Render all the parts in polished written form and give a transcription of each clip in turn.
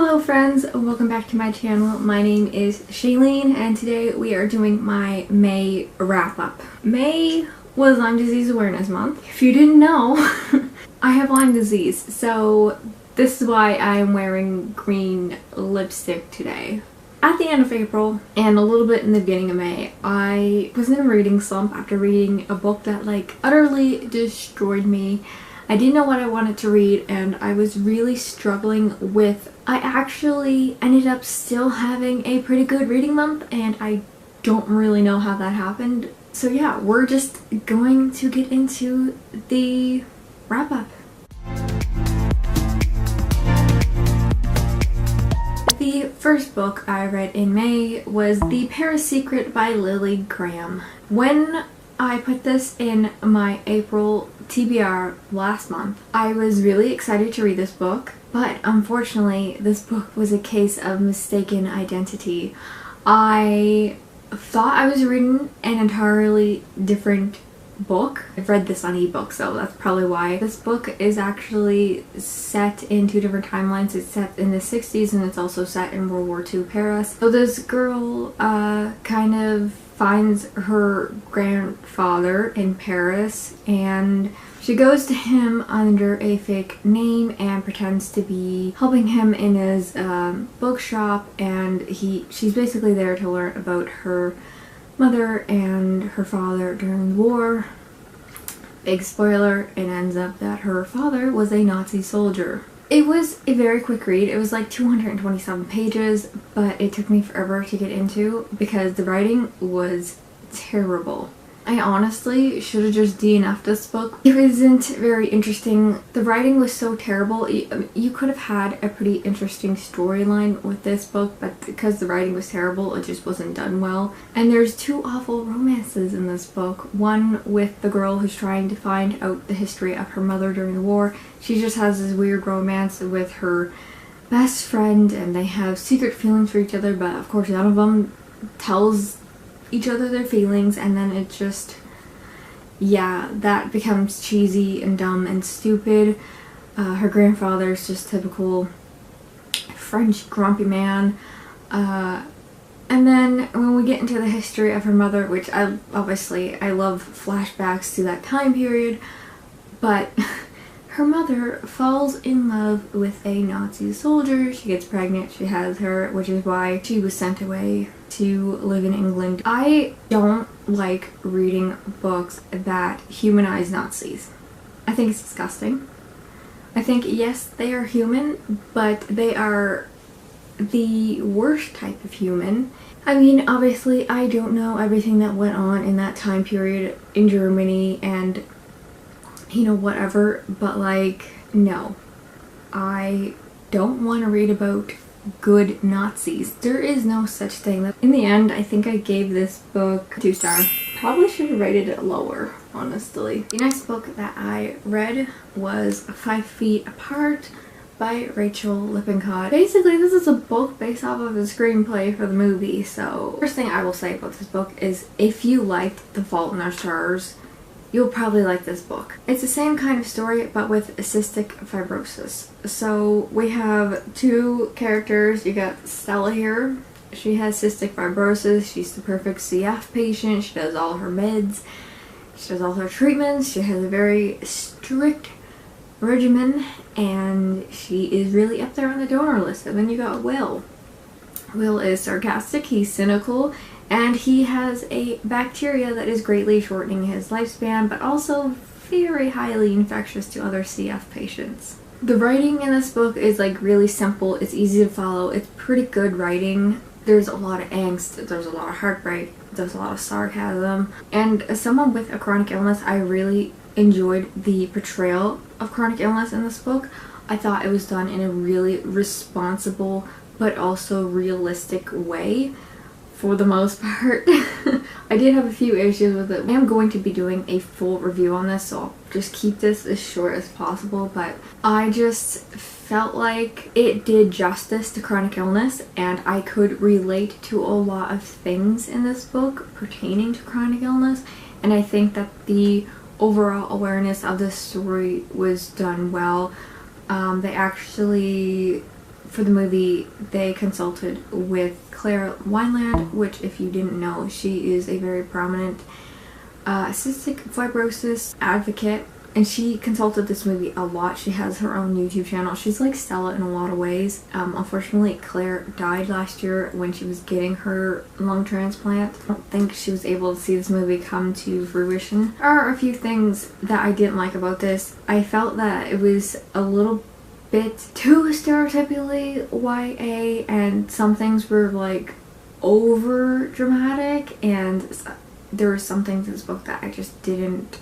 Hello friends, welcome back to my channel. My name is Shaelene and today we are doing my May wrap-up. May was Lyme Disease Awareness Month. If you didn't know, I have Lyme disease, so this is why I am wearing green lipstick today. At the end of April and a little bit in the beginning of May, I was in a reading slump after reading a book that utterly destroyed me. I didn't know what I wanted to read and I was really struggling with. I actually ended up still having a pretty good reading month and I don't really know how that happened. So yeah, we're just going to get into the wrap up. The first book I read in May was The Paris Secret by Lily Graham. When I put this in my April TBR last month, I was really excited to read this book, but unfortunately this book was a case of mistaken identity. I thought I was reading an entirely different book. I've read this on ebook, so that's probably why. This book is actually set in two different timelines. It's set in the 60s and it's also set in World War II Paris. So this girl kind of finds her grandfather in Paris and she goes to him under a fake name and pretends to be helping him in his bookshop, and she's basically there to learn about her mother and her father during the war. Big spoiler, it ends up that her father was a Nazi soldier. It was a very quick read. It was like 227 pages, but it took me forever to get into because the writing was terrible. I honestly should have just DNF'd this book. It wasn't very interesting. The writing was so terrible. You could have had a pretty interesting storyline with this book, but because the writing was terrible, it just wasn't done well. And there's two awful romances in this book. One with the girl who's trying to find out the history of her mother during the war. She just has this weird romance with her best friend and they have secret feelings for each other, but of course none of them tells each other their feelings, and then it just, yeah, that becomes cheesy and dumb and stupid. Her grandfather's just typical French grumpy man. And then when we get into the history of her mother, which I love flashbacks to that time period, but her mother falls in love with a Nazi soldier. She gets pregnant, she has her, which is why she was sent away to live in England. I don't like reading books that humanize Nazis. I think it's disgusting. I think, yes, they are human, but they are the worst type of human. I mean, obviously, I don't know everything that went on in that time period in Germany and, you know, whatever, but no. I don't want to read about good Nazis. There is no such thing. In the end, I think I gave this book 2 stars. Probably should have rated it lower, honestly. The next book that I read was 5 Feet Apart by Rachel Lippincott. Basically, this is a book based off of a screenplay for the movie, so first thing I will say about this book is if you liked The Fault in Our Stars, you'll probably like this book. It's the same kind of story but with cystic fibrosis. So we have two characters. You got Stella here. She has cystic fibrosis. She's the perfect CF patient. She does all her meds. She does all her treatments. She has a very strict regimen and she is really up there on the donor list. And then you got Will. Will is sarcastic. He's cynical. And he has a bacteria that is greatly shortening his lifespan, but also very highly infectious to other CF patients. The writing in this book is really simple, it's easy to follow, it's pretty good writing. There's a lot of angst, there's a lot of heartbreak, there's a lot of sarcasm. And as someone with a chronic illness, I really enjoyed the portrayal of chronic illness in this book. I thought it was done in a really responsible but also realistic way. For the most part. I did have a few issues with it. I am going to be doing a full review on this, so I'll just keep this as short as possible, but I just felt like it did justice to chronic illness and I could relate to a lot of things in this book pertaining to chronic illness, and I think that the overall awareness of this story was done well. They actually for the movie, they consulted with Keira Wineland, which, if you didn't know, she is a very prominent cystic fibrosis advocate, and she consulted this movie a lot. She has her own YouTube channel. She's like Stella in a lot of ways. Unfortunately, Claire died last year when she was getting her lung transplant. I don't think she was able to see this movie come to fruition. There are a few things that I didn't like about this. I felt that it was a little bit too stereotypically YA, and some things were like over dramatic, and there were some things in this book that I just didn't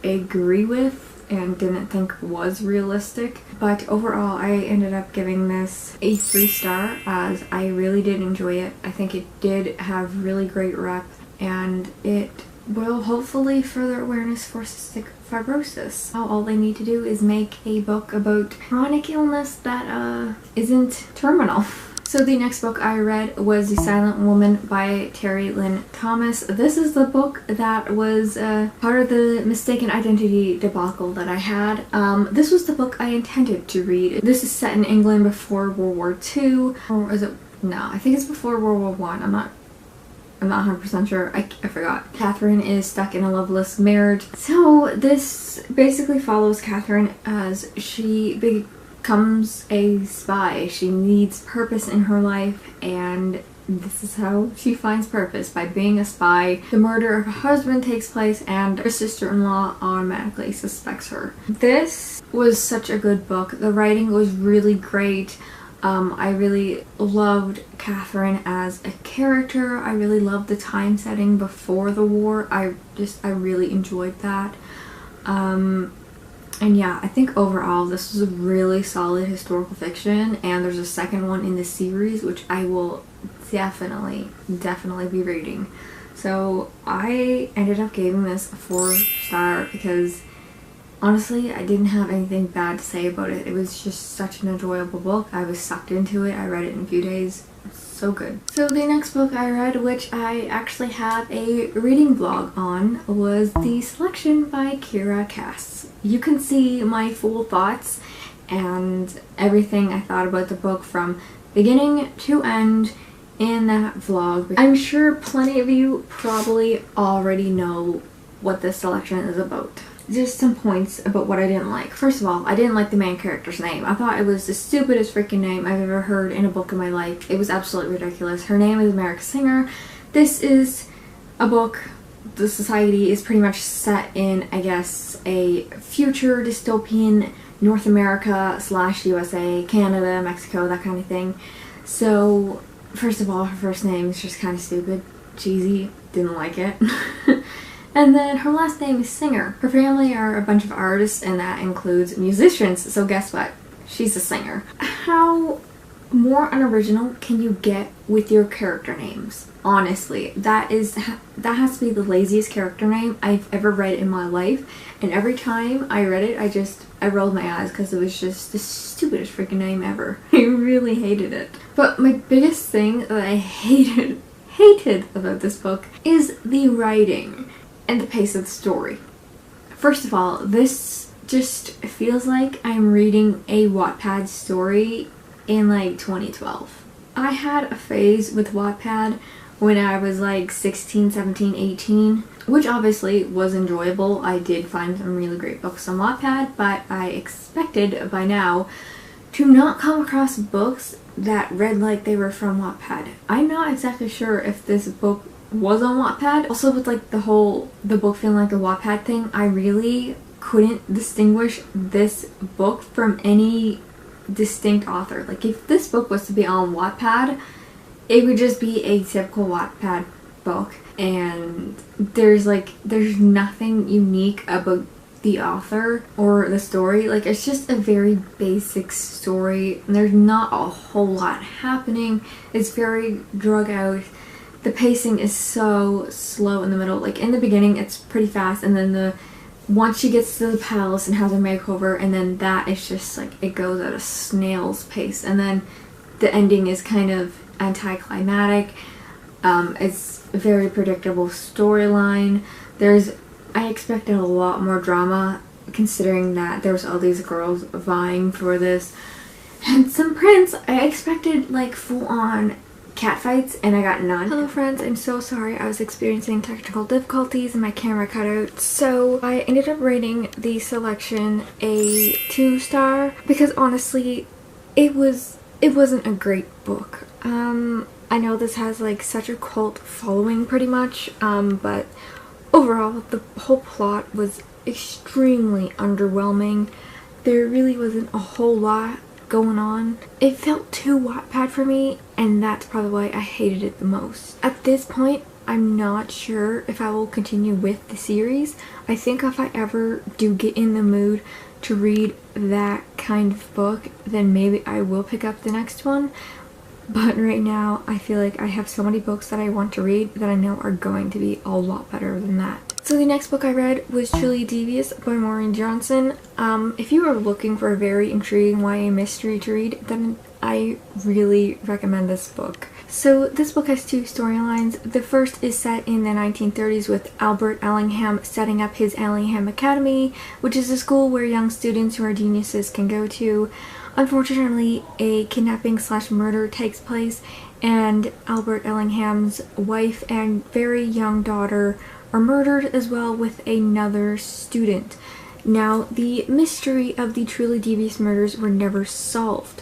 agree with and didn't think was realistic. But overall, I ended up giving this a 3-star, as I really did enjoy it. I think it did have really great rep, and it will hopefully further awareness for cystic fibrosis. Now all they need to do is make a book about chronic illness that isn't terminal. So the next book I read was The Silent Woman by Terry Lynn Thomas. This is the book that was part of the mistaken identity debacle that I had. This was the book I intended to read. This is set in England before World War II, or is it? No, I think it's before World War One. I'm not 100% sure. I forgot. Catherine is stuck in a loveless marriage. So this basically follows Catherine as she becomes a spy. She needs purpose in her life, and this is how she finds purpose, by being a spy. The murder of her husband takes place, and her sister-in-law automatically suspects her. This was such a good book. The writing was really great. I really loved Catherine as a character. I really loved the time setting before the war. I really enjoyed that. And yeah, I think overall this was a really solid historical fiction, and there's a second one in the series which I will definitely be reading. So I ended up giving this a 4-star because honestly, I didn't have anything bad to say about it. It was just such an enjoyable book. I was sucked into it. I read it in a few days. So good. So the next book I read, which I actually have a reading vlog on, was The Selection by Keira Cass. You can see my full thoughts and everything I thought about the book from beginning to end in that vlog. I'm sure plenty of you probably already know what this selection is about. Just some points about what I didn't like. First of all, I didn't like the main character's name. I thought it was the stupidest freaking name I've ever heard in a book in my life. It was absolutely ridiculous. Her name is America Singer. This is a book, the society is pretty much set in, I guess, a future dystopian North America / USA, Canada, Mexico, that kind of thing. So, first of all, her first name is just kind of stupid, cheesy, didn't like it. And then her last name is Singer. Her family are a bunch of artists, and that includes musicians, so guess what? She's a singer. How more unoriginal can you get with your character names? Honestly, that has to be the laziest character name I've ever read in my life, and every time I read it, I rolled my eyes because it was just the stupidest freaking name ever. I really hated it. But my biggest thing that I hated about this book is the writing and the pace of the story. First of all, this just feels like I'm reading a Wattpad story in like 2012. I had a phase with Wattpad when I was like 16, 17, 18, which obviously was enjoyable. I did find some really great books on Wattpad, but I expected by now to not come across books that read like they were from Wattpad. I'm not exactly sure if this book was on Wattpad. Also, with like the book feeling like a Wattpad thing, I really couldn't distinguish this book from any distinct author. Like, if this book was to be on Wattpad, it would just be a typical Wattpad book, and there's nothing unique about the author or the story. Like, it's just a very basic story, and there's not a whole lot happening. It's very drug out. The pacing is so slow in the middle. Like, in the beginning, it's pretty fast, and then once she gets to the palace and has a makeover, and then that is just like, it goes at a snail's pace, and then the ending is kind of anticlimactic. It's a very predictable storyline. I expected a lot more drama, considering that there was all these girls vying for this Handsome Prince. I expected like full-on cat fights and I got none. Hello friends, I'm so sorry. I was experiencing technical difficulties and my camera cut out. So I ended up rating the selection a 2-star because honestly it wasn't a great book. I know this has like such a cult following pretty much, but overall the whole plot was extremely underwhelming. There really wasn't a whole lot going on. It felt too Wattpad for me, and that's probably why I hated it the most. At this point, I'm not sure if I will continue with the series. I think if I ever do get in the mood to read that kind of book, then maybe I will pick up the next one. But right now, I feel like I have so many books that I want to read that I know are going to be a lot better than that. So the next book I read was Truly Devious by Maureen Johnson. If you are looking for a very intriguing YA mystery to read, then I really recommend this book. So this book has 2 storylines. The first is set in the 1930s with Albert Ellingham setting up his Ellingham Academy, which is a school where young students who are geniuses can go to. Unfortunately, a kidnapping/murder takes place, and Albert Ellingham's wife and very young daughter are murdered as well with another student. Now, the mystery of the Truly Devious murders were never solved.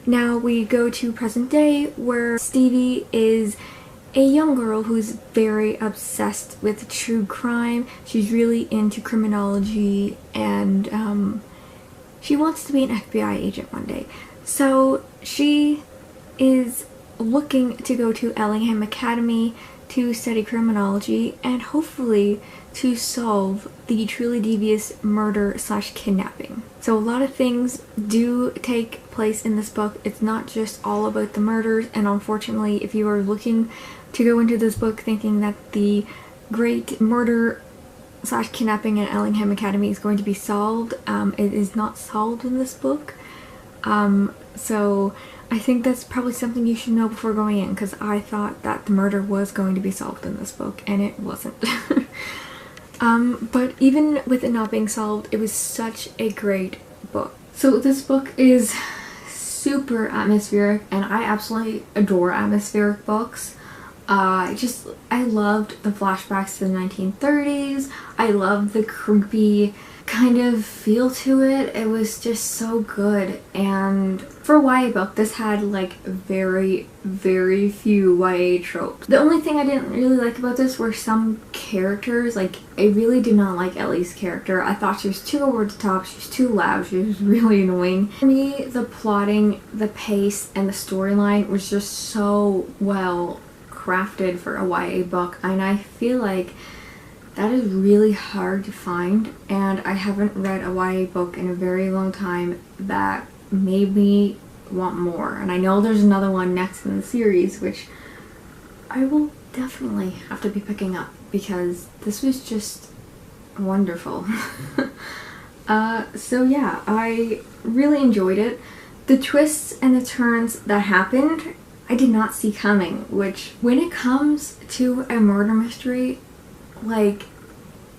Now we go to present day where Stevie is a young girl who's very obsessed with true crime. She's really into criminology and she wants to be an FBI agent one day. So she is looking to go to Ellingham Academy to study criminology and hopefully to solve the Truly Devious murder/kidnapping. So a lot of things do take place in this book. It's not just all about the murders, and unfortunately if you are looking to go into this book thinking that the great murder/kidnapping at Ellingham Academy is going to be solved, it is not solved in this book. So I think that's probably something you should know before going in, because I thought that the murder was going to be solved in this book, and it wasn't. But even with it not being solved, it was such a great book. So this book is super atmospheric, and I absolutely adore atmospheric books. I loved the flashbacks to the 1930s. I loved the creepy kind of feel to it. It was just so good, and for a YA book this had like very few YA tropes. The only thing I didn't really like about this were some characters. Like, I really did not like Ellie's character. I thought she was too over the top, she was too loud, she was really annoying. For me, the plotting, the pace, and the storyline was just so well crafted for a YA book, and I feel like that is really hard to find, and I haven't read a YA book in a very long time that made me want more. And I know there's another one next in the series which I will definitely have to be picking up because this was just wonderful. So yeah, I really enjoyed it. The twists and the turns that happened I did not see coming, which when it comes to a murder mystery, like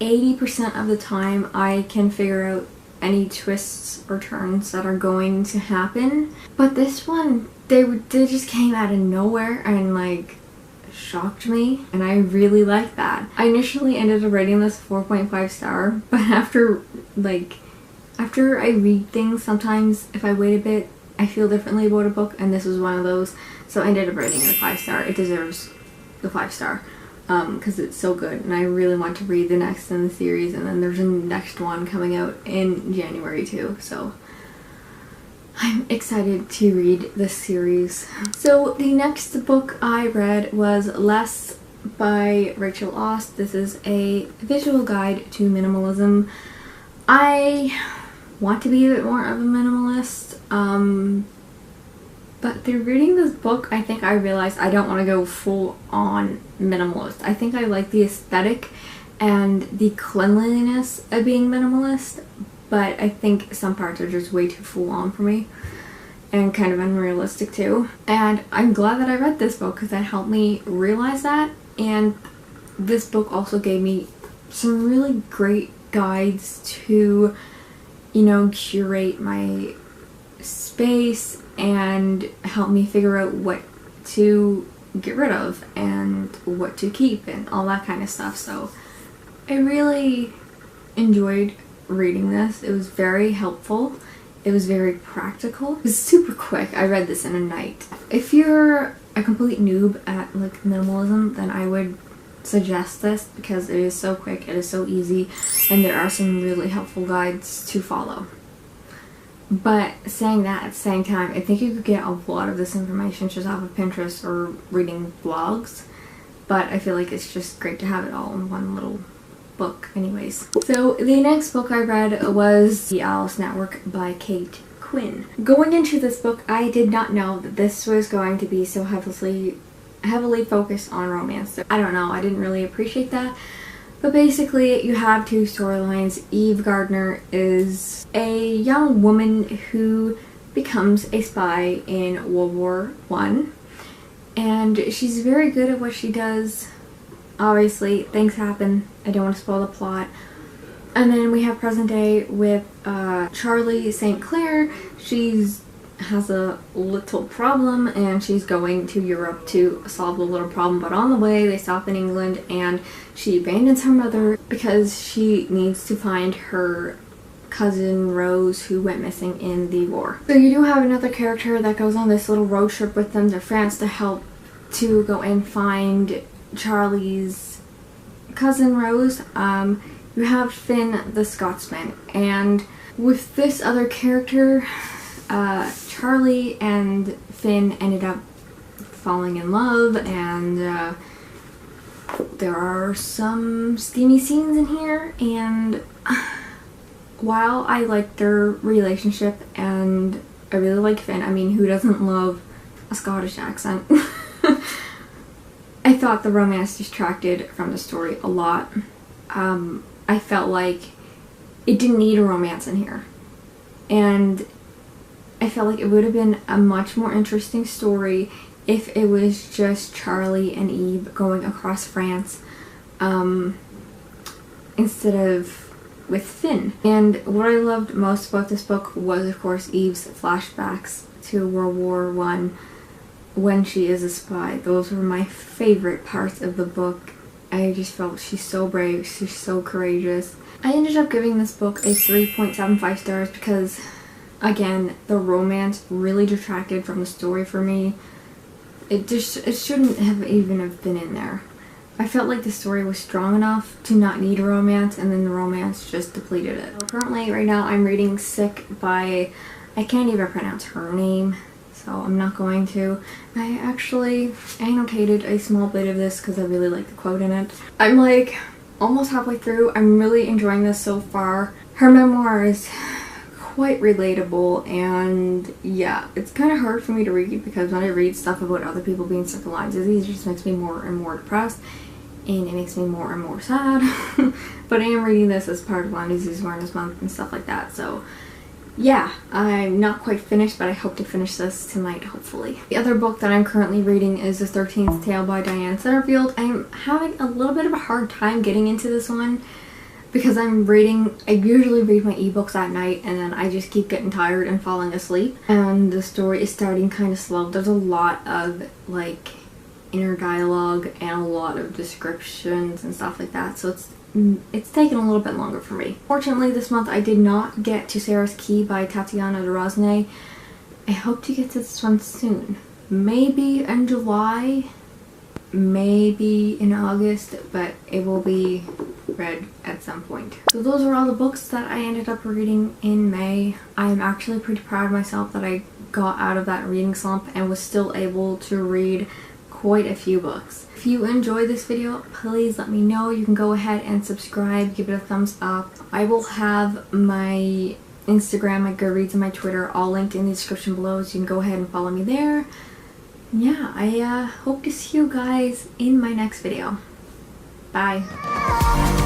80% of the time I can figure out any twists or turns that are going to happen. But this one, they just came out of nowhere and like shocked me, and I really like that. I initially ended up rating this 4.5 star, but after I read things, sometimes if I wait a bit I feel differently about a book, and this was one of those, so I ended up rating it a 5 star. It deserves the 5 star. Because it's so good, and I really want to read the next in the series, and then there's a next one coming out in January too, so I'm excited to read this series. So the next book I read was Less by Rachel Aust. This is a visual guide to minimalism. I want to be a bit more of a minimalist, but through reading this book, I think I realized I don't want to go full on minimalist. I think I like the aesthetic and the cleanliness of being minimalist, but I think some parts are just way too full on for me and kind of unrealistic too. And I'm glad that I read this book because that helped me realize that, and this book also gave me some really great guides to, you know, curate my space and help me figure out what to get rid of and what to keep and all that kind of stuff. So I really enjoyed reading this. It was very helpful. It was very practical. It was super quick. I read this in a night. If you're a complete noob at like minimalism, then I would suggest this because it is so quick, it is so easy, and there are some really helpful guides to follow. But saying that, at the same time, I think you could get a lot of this information just off of Pinterest or reading blogs, but I feel like it's just great to have it all in one little book anyways. So the next book I read was The Alice Network by Quinn. Going into this book, I did not know that this was going to be so heavily focused on romance. So I don't know, I didn't really appreciate that. But basically, you have two storylines. Eve Gardner is a young woman who becomes a spy in World War I. And she's very good at what she does. Obviously, things happen. I don't want to spoil the plot. And then we have present day with Charlie St. Clair. She's has a little problem and she's going to Europe to solve the little problem, but on the way they stop in England and she abandons her mother because she needs to find her cousin Rose who went missing in the war. So you do have another character that goes on this little road trip with them to France to help to go and find Charlie's cousin Rose. You have Finn the Scotsman, and with this other character, Charlie and Finn ended up falling in love, and there are some steamy scenes in here, and while I like their relationship and I really like Finn, I mean, who doesn't love a Scottish accent? I thought the romance distracted from the story a lot. I felt like it didn't need a romance in here, and I felt like it would have been a much more interesting story if it was just Charlie and Eve going across France instead of with Finn. And what I loved most about this book was, of course, Eve's flashbacks to World War I when she is a spy. Those were my favorite parts of the book. I just felt she's so brave, she's so courageous. I ended up giving this book a 3.75 stars because, again, the romance really detracted from the story for me. It shouldn't have even have been in there. I felt like the story was strong enough to not need a romance, and then the romance just depleted it. Currently, right now, I'm reading Sick by, I can't even pronounce her name, so I'm not going to. I actually annotated a small bit of this because I really like the quote in it. I'm like almost halfway through. I'm really enjoying this so far. Her memoir is quite relatable, and yeah, it's kind of hard for me to read because when I read stuff about other people being sick with Lyme disease, it just makes me more and more depressed, and it makes me more and more sad. But I am reading this as part of Lyme Disease Awareness Month and stuff like that, so yeah, I'm not quite finished, but I hope to finish this tonight, hopefully. The other book that I'm currently reading is The 13th Tale by Diane Setterfield. I'm having a little bit of a hard time getting into this one because I usually read my ebooks at night and then I just keep getting tired and falling asleep. And the story is starting kind of slow. There's a lot of like inner dialogue and a lot of descriptions and stuff like that, so it's taken a little bit longer for me. Fortunately, this month I did not get to Sarah's Key by Tatiana de Rosnay. I hope to get to this one soon. Maybe in July, maybe in August, but it will be read at some point. So those are all the books that I ended up reading in May. I'm actually pretty proud of myself that I got out of that reading slump and was still able to read quite a few books. If you enjoyed this video, please let me know. You can go ahead and subscribe, give it a thumbs up. I will have my Instagram, my Goodreads, and my Twitter all linked in the description below, so you can go ahead and follow me there. Yeah, I hope to see you guys in my next video. Bye.